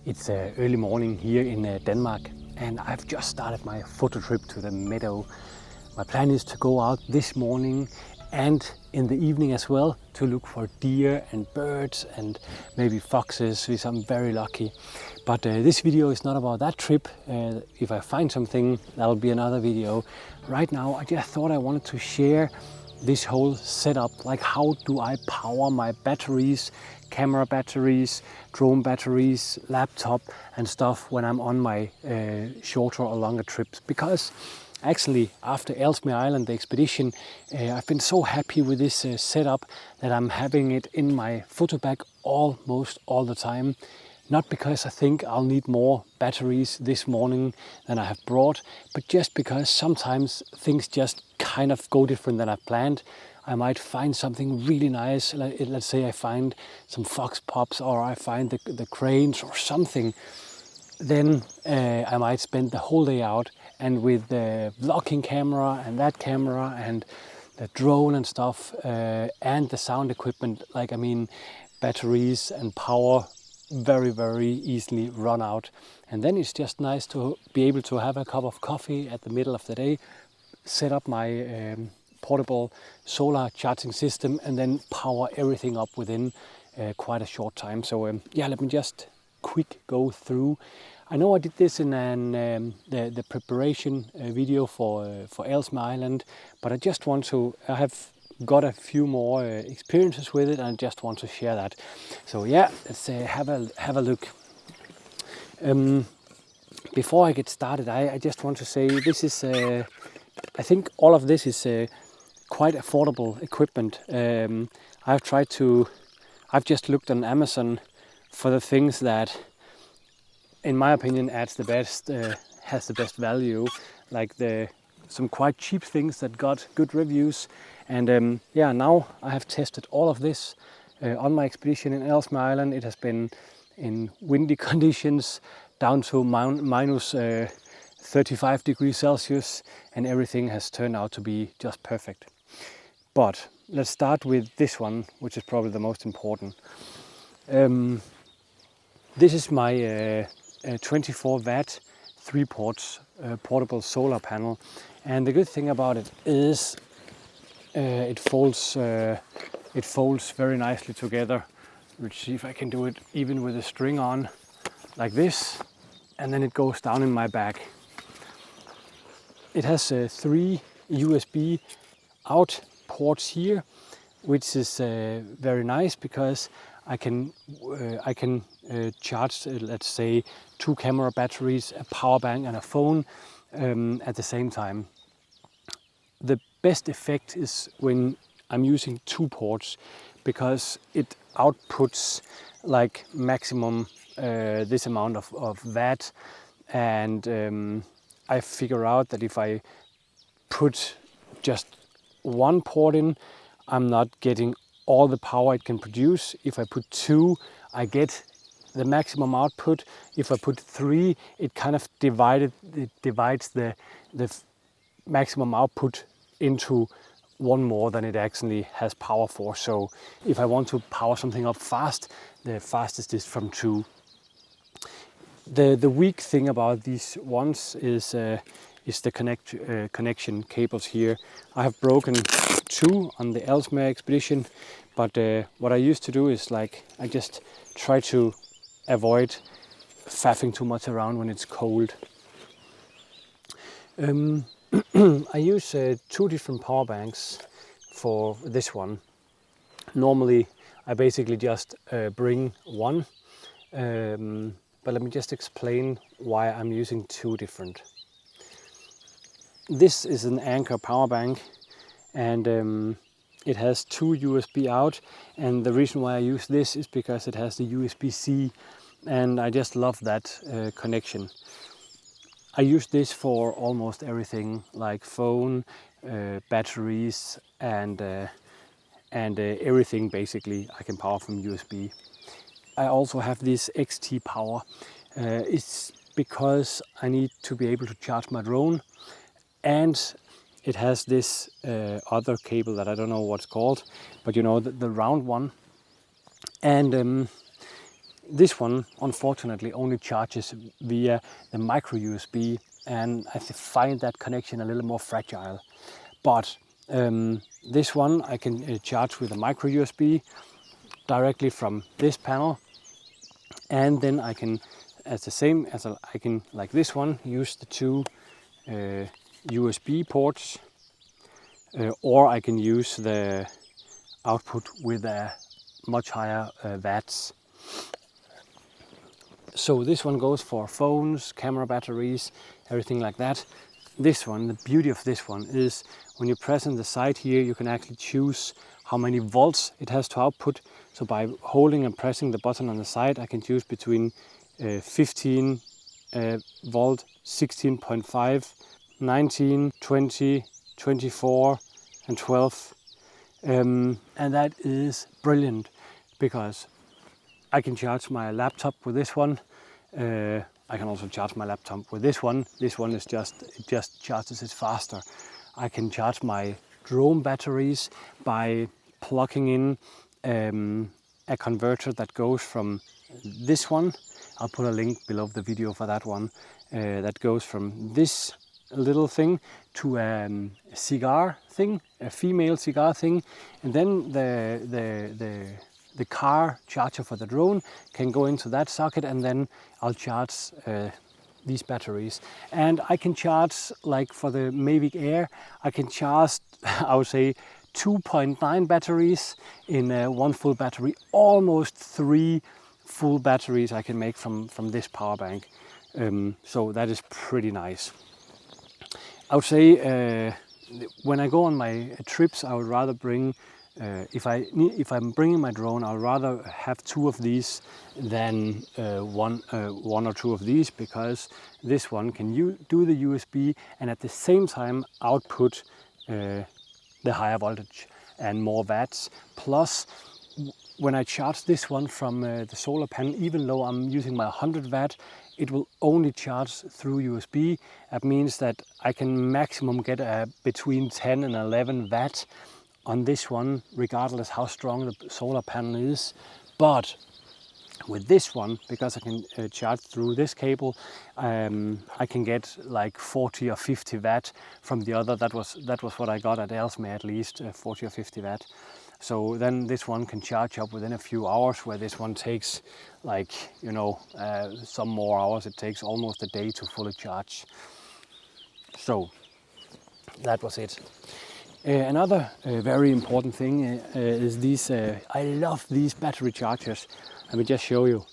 It's early morning here in Denmark, and I've just started my photo trip to the meadow. My plan is to go out this morning and in the evening as well to look for deer and birds and maybe foxes if I'm very lucky. But this video is not about that trip. If I find something, that'll be another video. Right now I just thought I wanted to share this whole setup, like how do I power my batteries, camera batteries, drone batteries, laptop and stuff when I'm on my shorter or longer trips. Because actually after Ellesmere Island, the expedition, I've been so happy with this setup that I'm having it in my photo bag almost all the time. Not because I think I'll need more batteries this morning than I have brought, but just because sometimes things just kind of go different than I've planned. I might find something really nice. Let's say I find some fox pops or I find the cranes or something. Then I might spend the whole day out, and with the vlogging camera and that camera and the drone and stuff and the sound equipment, batteries and power very easily run out. And then it's just nice to be able to have a cup of coffee at the middle of the day, set up my portable solar charging system and then power everything up within quite a short time. So let me just quick go through. I know I did this in the preparation video for Ellesmere Island, but I have got a few more experiences with it and I just want to share that. So yeah, let's have a look. Before I get started, I just want to say this is I think all of this is quite affordable equipment. I've just looked on Amazon for the things that, in my opinion, has the best value, like some quite cheap things that got good reviews. And now I have tested all of this on my expedition in Ellesmere Island. It has been in windy conditions down to minus 35 degrees Celsius, and everything has turned out to be just perfect. But let's start with this one, which is probably the most important. This is my 24 watt 3 ports portable solar panel, and the good thing about it is it folds very nicely together. Let's see if I can do it even with a string on like this, and then it goes down in my bag. It has 3 USB out ports here, which is very nice because I can charge, let's say, 2 camera batteries, a power bank and a phone at the same time. The best effect is when I'm using 2 ports, because it outputs like maximum this amount of watt, and I figure out that if I put just 1 port in, I'm not getting all the power it can produce. If I put 2, I get the maximum output. If I put 3, it kind of divides the maximum output into 1 more than it actually has power for. So if I want to power something up fast, the fastest is from 2. The weak thing about these ones is the connection cables here. I have broken 2 on the Ellesmere expedition, but what I used to do is I just try to avoid faffing too much around when it's cold. I use 2 different power banks for this one. Normally I basically just bring 1, but let me just explain why I'm using 2 different. This is an Anchor power bank, and it has 2 USB out, and the reason why I use this is because it has the USB-C, and I just love that connection. I use this for almost everything, like phone, batteries, and everything basically I can power from USB. I also have this XT power. It's because I need to be able to charge my drone, and it has this other cable that I don't know what's called, but you know, the round one. And This one, unfortunately, only charges via the micro USB, and I find that connection a little more fragile. But this one I can charge with a micro USB directly from this panel, and then I can, as the same as I can, like this one, use the two USB ports, or I can use the output with a much higher watts. So this one goes for phones, camera batteries, everything like that. This one, the beauty of this one is when you press on the side here, you can actually choose how many volts it has to output. So by holding and pressing the button on the side, I can choose between 15 volt, 16.5, 19, 20, 24 and 12. And that is brilliant because I can charge my laptop with this one. I can also charge my laptop with this one. This one is just charges it faster. I can charge my drone batteries by plugging in a converter that goes from this one. I'll put a link below the video for that one. That goes from this little thing to a cigar thing, a female cigar thing, and then the car charger for the drone can go into that socket, and then I'll charge these batteries. And I can charge, like for the Mavic Air, I can charge, I would say, 2.9 batteries in one full battery, almost 3 full batteries I can make from this power bank. So that is pretty nice. I would say when I go on my trips, I would rather bring, if I'm bringing my drone, I'd rather have 2 of these than one or 2 of these, because this one can do the USB and at the same time output the higher voltage and more watts. Plus, when I charge this one from the solar panel, even though I'm using my 100 watt, it will only charge through USB. That means that I can maximum get between 10 and 11 watt on this one, regardless how strong the solar panel is. But with this one, because I can charge through this cable, I can get like 40 or 50 watt from the other. That was what I got at Elsmere, at least 40 or 50 watt. So then this one can charge up within a few hours, where this one takes, like, you know, some more hours. It takes almost a day to fully charge. So that was it. Another very important thing is these, I love these battery chargers. Let me just show you.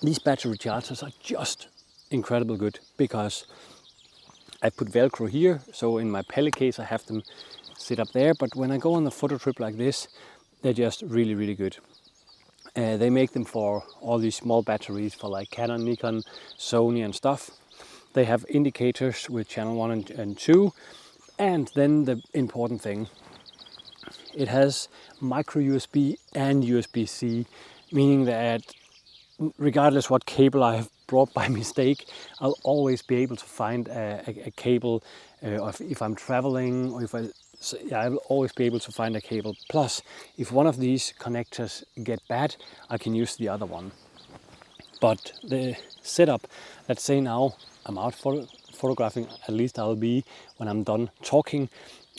These battery chargers are just incredible good, because I put Velcro here, so in my pellet case I have them sit up there, but when I go on a photo trip like this, they're just really, really good. They make them for all these small batteries for like Canon, Nikon, Sony and stuff. They have indicators with channel 1 and 2, and then the important thing, it has micro USB and USB-C, meaning that regardless what cable I have brought by mistake, I'll always be able to find a cable, or if I'm traveling, or I will always be able to find a cable. Plus, if one of these connectors get bad, I can use the other one. But the setup, let's say now I'm out photographing, at least I'll be when I'm done talking.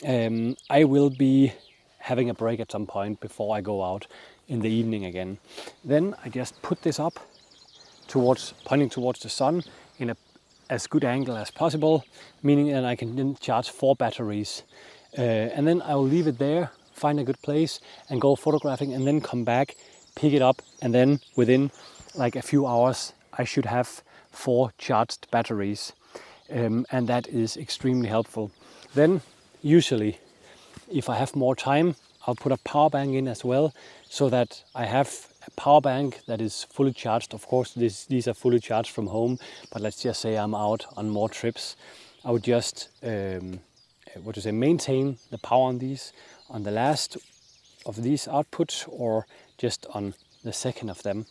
I will be having a break at some point before I go out in the evening again. Then I just put this up pointing towards the sun in as good angle as possible, meaning that I can then charge 4 batteries. And then I will leave it there, find a good place and go photographing, and then come back, pick it up, and then within like a few hours I should have 4 charged batteries. And that is extremely helpful. Then usually, if I have more time, I'll put a power bank in as well, so that I have a power bank that is fully charged. Of course, these are fully charged from home, but let's just say I'm out on more trips. I would just maintain the power on these, on the last of these outputs, or just on the second of them.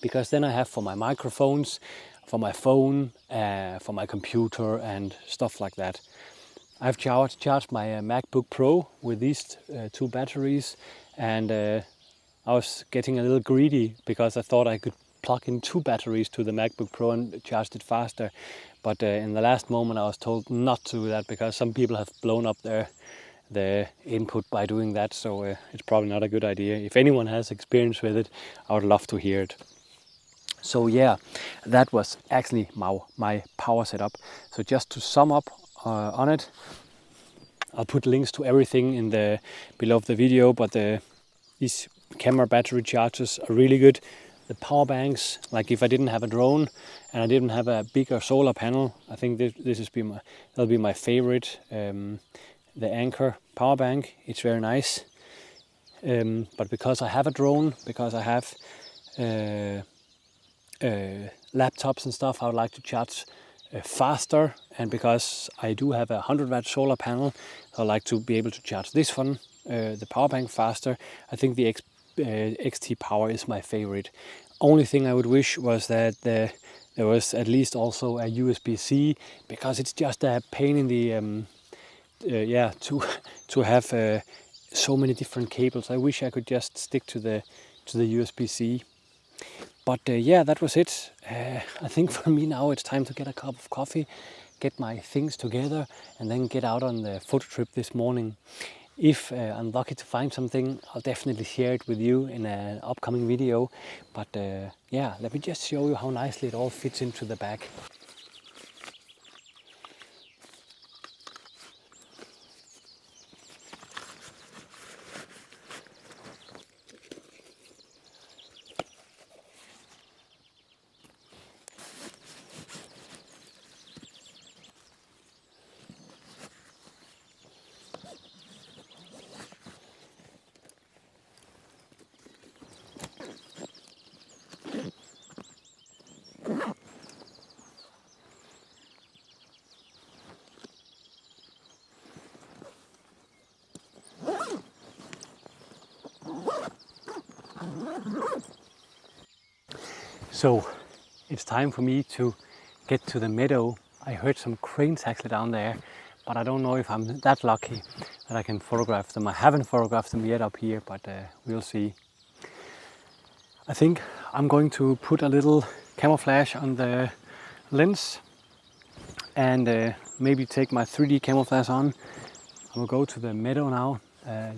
Because then I have for my microphones, for my phone, for my computer and stuff like that. I've charged my MacBook Pro with these 2 batteries, and I was getting a little greedy because I thought I could plug in 2 batteries to the MacBook Pro and charge it faster. But in the last moment I was told not to do that because some people have blown up their input by doing that, so it's probably not a good idea. If anyone has experience with it, I would love to hear it. So yeah, that was actually my power setup. So just to sum up on it, I'll put links to everything in the below the video, but these camera battery chargers are really good. The power banks, like if I didn't have a drone and I didn't have a bigger solar panel, I think that'll be my favorite. The Anchor power bank, it's very nice. But because I have a drone, because I have laptops and stuff, I would like to charge faster, and because I do have a 100-watt solar panel, I would like to be able to charge this one, the power bank, faster. I think the XT Power is my favorite. Only thing I would wish was that there was at least also a USB-C, because it's just a pain in the to have so many different cables. I wish I could just stick to the USB-C. But yeah, that was it. I think for me now it's time to get a cup of coffee, get my things together, and then get out on the photo trip this morning. If I'm lucky to find something, I'll definitely share it with you in an upcoming video. But yeah, let me just show you how nicely it all fits into the bag. So it's time for me to get to the meadow. I heard some cranes actually down there, but I don't know if I'm that lucky that I can photograph them. I haven't photographed them yet up here, but we'll see. I think I'm going to put a little camouflage on the lens and maybe take my 3D camouflage on. I will go to the meadow now,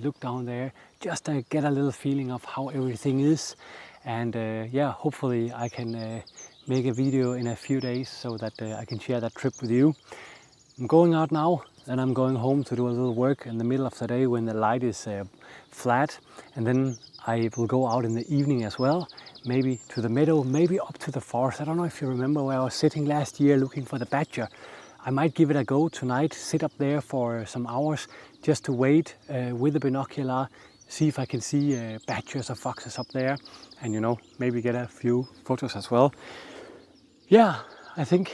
look down there, just to get a little feeling of how everything is. And yeah, hopefully I can make a video in a few days so that I can share that trip with you. I'm going out now, and I'm going home to do a little work in the middle of the day when the light is flat, and then I will go out in the evening as well, maybe to the meadow, maybe up to the forest. I don't know if you remember where I was sitting last year looking for the badger. I might give it a go tonight, sit up there for some hours just to wait with the binocular, see if I can see badgers or foxes up there, and you know, maybe get a few photos as well. Yeah, I think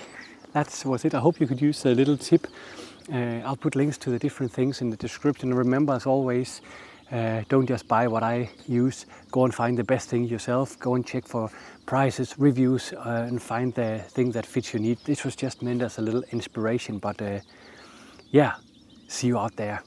that was it. I hope you could use a little tip. I'll put links to the different things in the description. Remember, as always, don't just buy what I use. Go and find the best thing yourself. Go and check for prices, reviews, and find the thing that fits your need. This was just meant as a little inspiration, but yeah, see you out there.